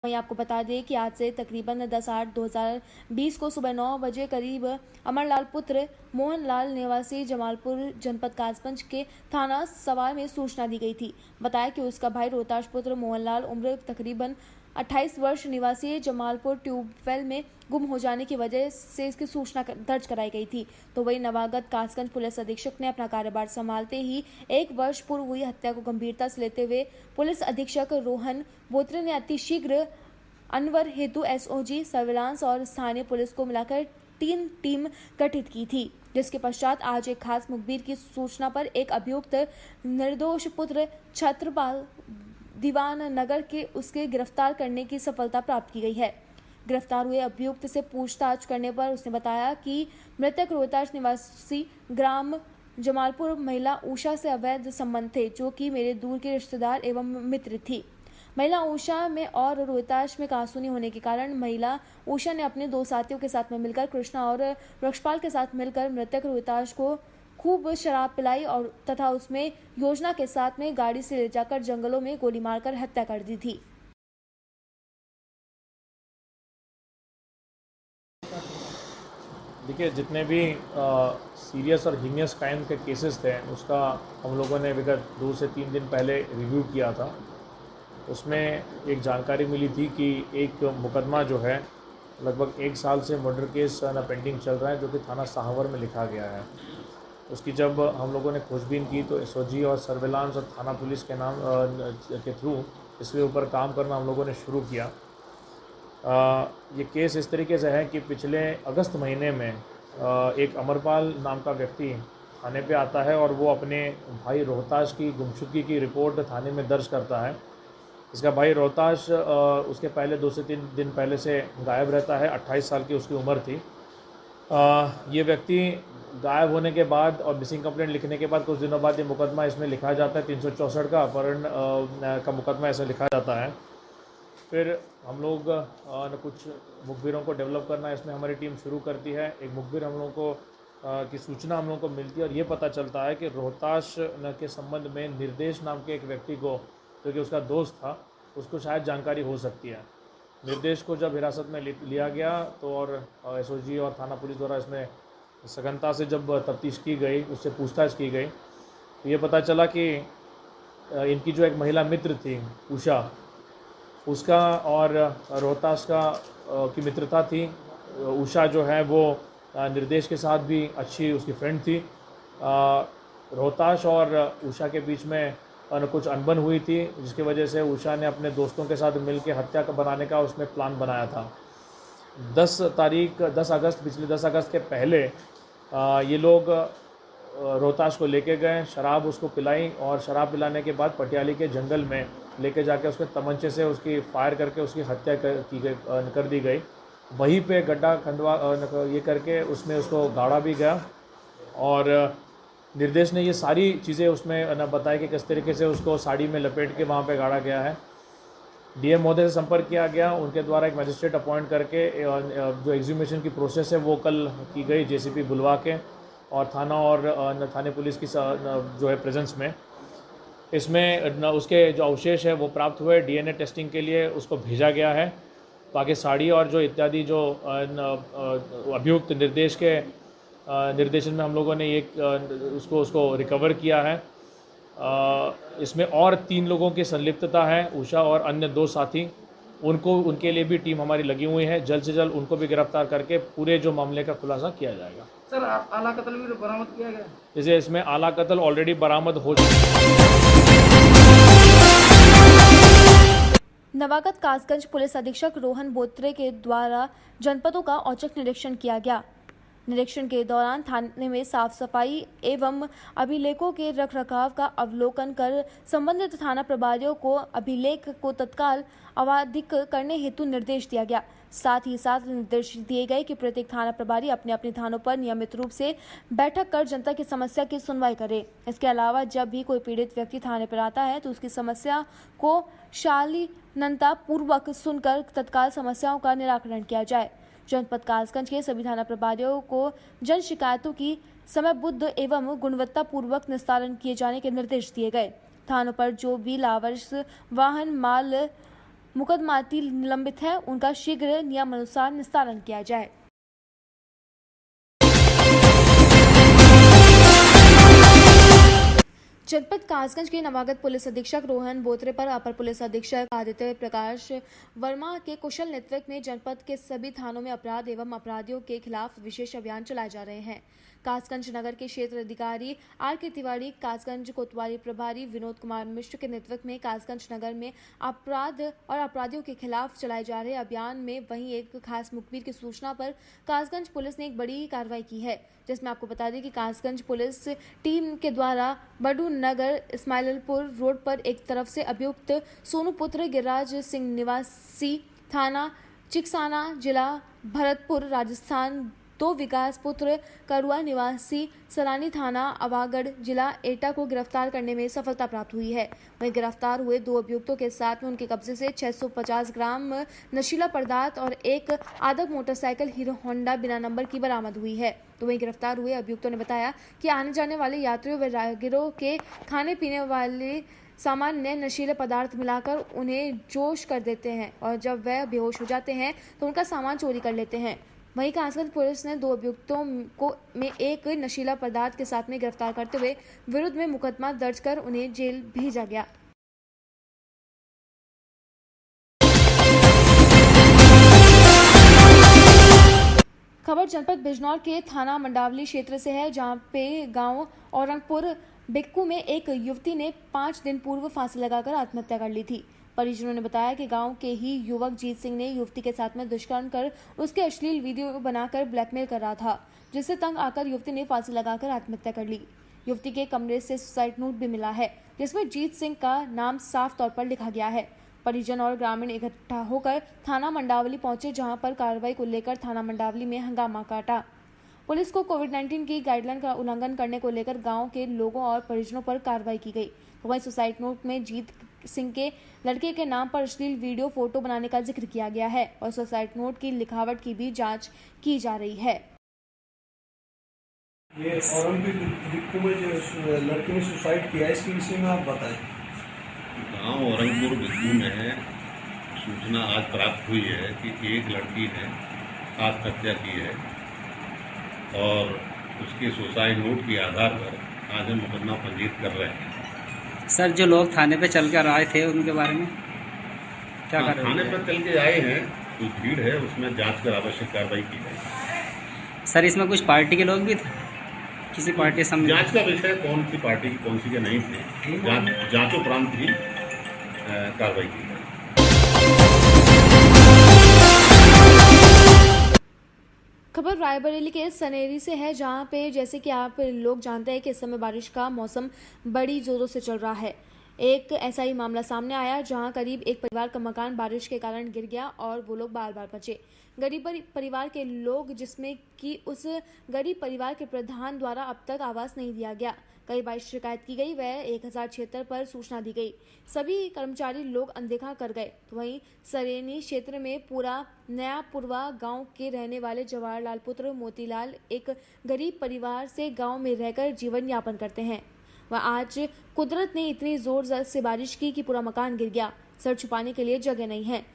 वहीं आपको बता दें कि आज से तकरीबन 10/8/2020 को सुबह 9 बजे करीब अमरलाल पुत्र मोहनलाल निवासी जमालपुर जनपद कासगंज के थाना सवार में सूचना दी गई थी। बताया कि उसका भाई रोहताश पुत्र मोहनलाल उम्र तकरीबन 28 वर्ष निवासी जमालपुर ट्यूबवेल में गुम हो जाने की वजह से इसकी सूचना दर्ज कराई गई थी। तो वही नवागत कासगंज पुलिस अधीक्षक ने अपना कार्यभार संभालते ही 1 वर्ष पूर्व हुई हत्या को गंभीरता से लेते हुए पुलिस अधीक्षक रोहन बोत्रे ने अतिशीघ्र अनवर हेतु एसओजी, सर्विलांस और स्थानीय पुलिस को मिलाकर 3 टीम गठित की थी, जिसके पश्चात आज एक खास मुखबिर की सूचना पर एक अभियुक्त निर्दोष पुत्र छत्रपाल दीवान नगर के उसके गिरफ्तार करने की सफलता प्राप्त की गई है। गिरफ्तार हुए अभियुक्त से पूछताछ करने पर उसने बताया कि मृतक रोहताश निवासी ग्राम जमालपुर महिला उषा से अवैध संबंध थे, जो कि मेरे दूर के रिश्तेदार एवं मित्र थी। महिला उषा में और रोहताश में कहासुनी होने के कारण महिला उषा ने अपने 2 साथियों के साथ में मिलकर कृष्णा और वृक्षपाल के साथ मिलकर मृतक रोहताश को खूब शराब पिलाई और तथा उसमें योजना के साथ में गाड़ी से ले जाकर जंगलों में गोली मारकर हत्या कर दी थी। देखिए, जितने भी सीरियस और हीनियस क्राइम के केसेस थे उसका हम लोगों ने विगत 2 से 3 दिन पहले रिव्यू किया था। उसमें एक जानकारी मिली थी कि एक मुकदमा जो है लगभग 1 साल से मर्डर केस पेंडिंग चल रहा है, जो कि थाना सहावर में लिखा गया है। उसकी जब हम लोगों ने खोजबीन की तो एसओजी और सर्विलांस और थाना पुलिस के नाम के थ्रू इसके ऊपर काम करना हम लोगों ने शुरू किया। ये केस इस तरीके से है कि पिछले अगस्त महीने में एक अमरपाल नाम का व्यक्ति थाने पे आता है और वो अपने भाई रोहताश की गुमशुदगी की रिपोर्ट थाने में दर्ज करता है। इसका भाई रोहताश उसके पहले 2 से 3 दिन पहले से गायब रहता है। 28 साल की उसकी उम्र थी। ये व्यक्ति गायब होने के बाद और मिसिंग कंप्लेंट लिखने के बाद कुछ दिनों बाद ये मुकदमा इसमें लिखा जाता है। 364 का अपहरण का मुकदमा ऐसे लिखा जाता है। फिर हम लोग कुछ मुखबिरों को डेवलप करना इसमें हमारी टीम शुरू करती है। एक मुखबिर हम लोगों को की सूचना हम लोगों को मिलती है और ये पता चलता है कि रोहताश के संबंध में निर्देश नाम के एक व्यक्ति को, जो कि उसका दोस्त था, उसको शायद जानकारी हो सकती है। निर्देश को जब हिरासत में लिया गया तो और एसओजी और थाना पुलिस द्वारा इसमें सघनता से जब तफ्तीश की गई, उससे पूछताछ की गई, तो ये पता चला कि इनकी जो एक महिला मित्र थी उषा, उसका और रोहताश का की मित्रता थी। उषा जो है वो निर्देश के साथ भी अच्छी उसकी फ्रेंड थी। रोहताश और उषा के बीच में कुछ अनबन हुई थी, जिसकी वजह से उषा ने अपने दोस्तों के साथ मिलकर हत्या बनाने का उसने प्लान बनाया था। 10 अगस्त पिछले 10 अगस्त के पहले ये लोग रोहताश को लेके गए, शराब उसको पिलाई और शराब पिलाने के बाद पटियाली के जंगल में लेके जाके उसके तमंचे से उसकी फायर करके उसकी हत्या कर दी गई। वहीं पे गड्ढा खंडवा ये करके उसमें उसको गाड़ा भी गया और निर्देश ने ये सारी चीज़ें उसमें बताई कि किस तरीके से उसको साड़ी में लपेट के वहाँ पे गाड़ा गया है। डीएम महोदय से संपर्क किया गया, उनके द्वारा एक मजिस्ट्रेट अपॉइंट करके जो एग्जीक्यूशन की प्रोसेस है वो कल की गई जेसीपी बुलवा के और थाना और थाने पुलिस की जो है प्रेजेंस में। इसमें उसके जो अवशेष है वो प्राप्त हुए, डीएनए टेस्टिंग के लिए उसको भेजा गया है। बाकी साड़ी और जो इत्यादि जो अभियुक्त निर्देश के निर्देशन में हम लोगों ने एक उसको रिकवर किया है। इसमें और 3 लोगों की संलिप्तता है, उषा और अन्य 2 साथी, उनके लिए भी टीम हमारी लगी हुई है। जल्द से जल्द उनको भी गिरफ्तार करके पूरे जो मामले का खुलासा किया जाएगा। सर, आला कत्ल भी बरामद किया गया? जैसे इसमें आला कत्ल ऑलरेडी बरामद हो चुका है। नवागत कासगंज पुलिस अधीक्षक रोहन बोत्रे के द्वारा जनपदों का औचक निरीक्षण किया गया। निरीक्षण के दौरान थाने में साफ सफाई एवं अभिलेखों के रखरखाव का अवलोकन कर संबंधित थाना प्रभारियों को अभिलेख को तत्काल अवधिक करने हेतु निर्देश दिया गया। साथ ही साथ निर्देश दिए गए कि प्रत्येक थाना प्रभारी अपने अपने थानों पर नियमित रूप से बैठक कर जनता की समस्या की सुनवाई करे। इसके अलावा जब भी कोई पीड़ित व्यक्ति थाने पर आता है तो उसकी समस्या को शालीनता पूर्वक सुनकर तत्काल समस्याओं का निराकरण किया जाए। जनपद कासगंज के सभी थाना प्रभारियों को जन शिकायतों की समयबद्ध एवं गुणवत्ता पूर्वक निस्तारण किए जाने के निर्देश दिए गए। थानों पर जो भी लावारिस वाहन माल मुकदमाती निलंबित है, उनका शीघ्र नियमानुसार निस्तारण किया जाए। जनपद कासगंज के नवागत पुलिस अधीक्षक रोहन बोत्रे पर अपर पुलिस अधीक्षक आदित्य प्रकाश वर्मा के कुशल नेतृत्व में जनपद के सभी थानों में अपराध एवं अपराधियों के खिलाफ विशेष अभियान चलाए जा रहे हैं। कासगंज नगर के क्षेत्र अधिकारी आर के तिवारी, कासगंज कोतवाली प्रभारी विनोद कुमार मिश्र के नेतृत्व में कासगंज नगर में अपराध और अपराधियों के खिलाफ चलाए जा रहे अभियान में वहीं एक खास मुखबिर की सूचना पर कासगंज पुलिस ने एक बड़ी कार्रवाई की है, जिसमें आपको बता दें कि कासगंज पुलिस टीम के द्वारा बडू नगर इस्माइलपुर रोड पर एक तरफ से अभियुक्त सोनू पुत्र गिरिराज सिंह निवासी थाना चिकसाना जिला भरतपुर राजस्थान, 2 विकास पुत्र करुआ निवासी सलानी थाना अवागढ़ जिला एटा को गिरफ्तार करने में सफलता प्राप्त हुई है। वहीं गिरफ्तार हुए 2 अभियुक्तों के साथ में उनके कब्जे से 650 ग्राम नशीला पदार्थ और एक आदक मोटरसाइकिल हीरो होंडा बिना नंबर की बरामद हुई है। तो वहीं गिरफ्तार हुए अभियुक्तों ने बताया कि आने जाने वाले यात्रियों व राहगीरों के खाने पीने वाले सामान में नशीले पदार्थ मिलाकर उन्हें जोश कर देते हैं और जब वह बेहोश हो जाते हैं तो उनका सामान चोरी कर लेते हैं। वहीं कासगंज पुलिस ने 2 अभियुक्तों को में एक नशीला पदार्थ के साथ में गिरफ्तार करते हुए विरुद्ध में मुकदमा दर्ज कर उन्हें जेल भेजा गया। खबर जनपद बिजनौर के थाना मंडावली क्षेत्र से है, जहां पे गांव औरंगपुर बिक्कू में एक युवती ने 5 दिन पूर्व फांसी लगाकर आत्महत्या कर ली थी। परिजनों ने बताया कि गांव के ही युवक जीत सिंह ने युवती के साथ में दुष्कर्म कर उसके अश्लील वीडियो बनाकर ब्लैकमेल कर रहा था, जिससे तंग आकर युवती ने फांसी लगाकर आत्महत्या कर ली। युवती के कमरे से सुसाइड नोट भी मिला है, जिसमें जीत सिंह का नाम साफ तौर पर लिखा गया है। परिजन और ग्रामीण इकट्ठा होकर थाना मंडावली पहुंचे, जहां पर कार्रवाई को लेकर थाना मंडावली में हंगामा काटा। पुलिस को कोविड-19 की गाइडलाइन का उल्लंघन करने को लेकर गांव के लोगों और परिजनों पर कार्रवाई की गई। वहीं सुसाइड नोट में जीत सिंह के लड़के के नाम पर अश्लील वीडियो फोटो बनाने का जिक्र किया गया है और सुसाइड नोट की लिखावट की भी जांच की जा रही है। ये औरंगपुर में जो लड़के ने सुसाइड किया, इसके विषय में आप बताएं। गाँव औरंगपुर बिक्कू में सूचना आज प्राप्त हुई है कि एक लड़की ने आत्महत्या की है और उसके सुसाइड नोट के आधार पर आज हम मुकदमा पंजीकृत कर रहे हैं। सर, जो लोग थाने पे चल कर आए थे उनके बारे में क्या कर रहे हैं? थाने पर चल के आए हैं, कुछ भीड़ है, उसमें जांच कर आवश्यक कार्रवाई की जाएगी। सर, इसमें कुछ पार्टी के लोग भी थे? किसी पार्टी से जांच का विषय कौन सी पार्टी कौन सी के नहीं थे, जांचोपरांत ही कार्रवाई की जाएगी। खबर रायबरेली के सनेरी से है, जहां पे जैसे कि आप लोग जानते हैं कि इस समय बारिश का मौसम बड़ी जोरों से चल रहा है। एक ऐसा ही मामला सामने आया जहां करीब एक परिवार का मकान बारिश के कारण गिर गया और वो लोग बार बार बचे। गरीब परिवार के लोग, जिसमें कि उस गरीब परिवार के प्रधान द्वारा अब तक आवास नहीं दिया गया। कई बार शिकायत की गई, वह 1076 पर सूचना दी गई, सभी कर्मचारी लोग अनदेखा कर गए। तो वहीं सरेनी क्षेत्र में पूरा नया पुरवा गांव के रहने वाले जवाहरलाल पुत्र मोतीलाल एक गरीब परिवार से गांव में रहकर जीवन यापन करते हैं। वह आज कुदरत ने इतनी जोर से बारिश की कि पूरा मकान गिर गया। सर छुपाने के लिए जगह नहीं है।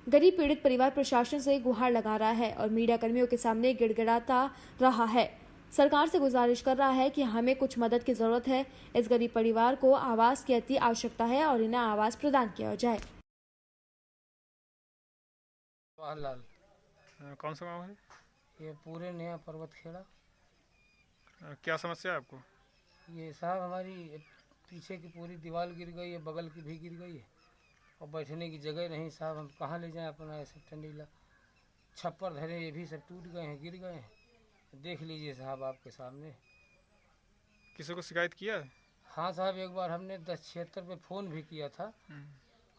गरीब पीड़ित परिवार प्रशासन से गुहार लगा रहा है और मीडिया कर्मियों के सामने गिड़गिड़ाता रहा है। सरकार से गुजारिश कर रहा है कि हमें कुछ मदद की जरूरत है। इस गरीब परिवार को आवास की अति आवश्यकता है और इन्हें आवास प्रदान किया जाए। जवाहरलाल, कौन सा गांव है? ये पूरे नया पर्वत खेड़ा। क्या समस्या है आपको? ये साहब हमारी पीछे की पूरी दीवार गिर गई है, बगल की भी गिर गई है और बैठने की जगह नहीं साहब। हम कहाँ ले जाएं अपना ऐसे ठंडीला। छप्पर धरे ये भी सब टूट गए हैं, गिर गए हैं। देख लीजिए साहब आपके सामने। किसी को शिकायत किया है? हाँ साहब, एक बार हमने 1076 पे फ़ोन भी किया था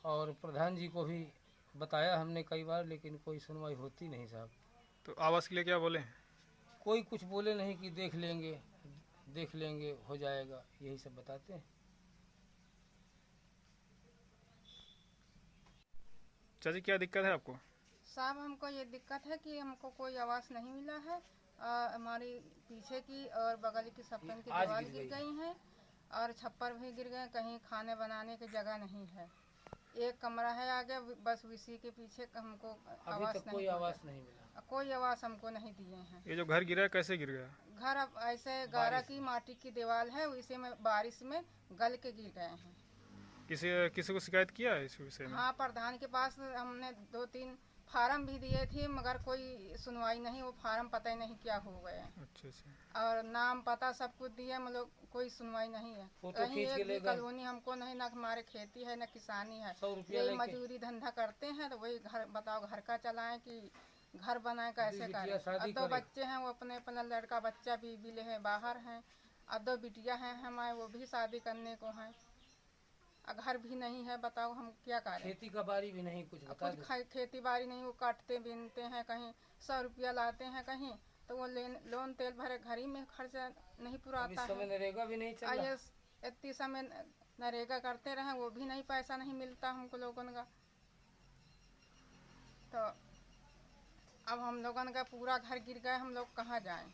और प्रधान जी को भी बताया हमने कई बार, लेकिन कोई सुनवाई होती नहीं साहब। तो आवास के लिए क्या बोले? कोई कुछ बोले नहीं कि देख लेंगे हो जाएगा, यही सब बताते हैं। चाची, क्या दिक्कत है आपको? साहब, हमको ये दिक्कत है कि हमको कोई आवास नहीं मिला है। हमारी पीछे की और बगल की सपन की दीवार गिर गई हैं और छप्पर भी गिर गए। कहीं खाने बनाने की जगह नहीं है। एक कमरा है आगे, बस उसी के पीछे हमको अभी आवास तक नहीं कोई मिला। आवास नहीं मिला। कोई आवास हमको नहीं दिए हैं। ये जो घर गिरा है कैसे गिर गया? घर अब ऐसे गारा की माटी की दीवार है, उसी में बारिश में गल के गिर गए हैं। किसी को शिकायत किया है इस विषय में? हाँ, प्रधान के पास हमने 2-3 फार्म भी दिए थे, मगर कोई सुनवाई नहीं। वो फार्म पता ही नहीं क्या हो गए। अच्छा अच्छा। और नाम पता सब कुछ दिया, मतलब कोई सुनवाई नहीं है। फोटो कहीं खींच के एक भी ले गए। कॉलोनी हमको नहीं, ना हमारे खेती है, ना किसानी है। 100 रुपया यही लेके। मजदूरी धंधा करते हैं, तो वही घर बताओ, घर का चलाएं कि घर बनाए, कैसे बिटिया करें। शादी और 2 करे। बच्चे हैं, वो अपने अपना लड़का बच्चा भी ले है, बाहर हैं। और 2 बिटिया हैं हमारे, वो भी शादी करने को हैं। और घर भी नहीं है, बताओ हम क्या करें। खेती का बारी भी नहीं, कुछ बता दो। कुछ खेती बाड़ी नहीं, वो काटते बीनते हैं, कहीं 100 रुपया लाते हैं कहीं, तो वो लोन तेल भरे घर ही में खर्चा नहीं अब इस पुराता समय है। नरेगा भी नहीं चल रहा। ये इतनी समय नरेगा करते रहे, वो भी नहीं, पैसा नहीं मिलता हमको लोगों का। तो अब हम लोगों का पूरा घर गिर गए, हम लोग कहाँ जाएं।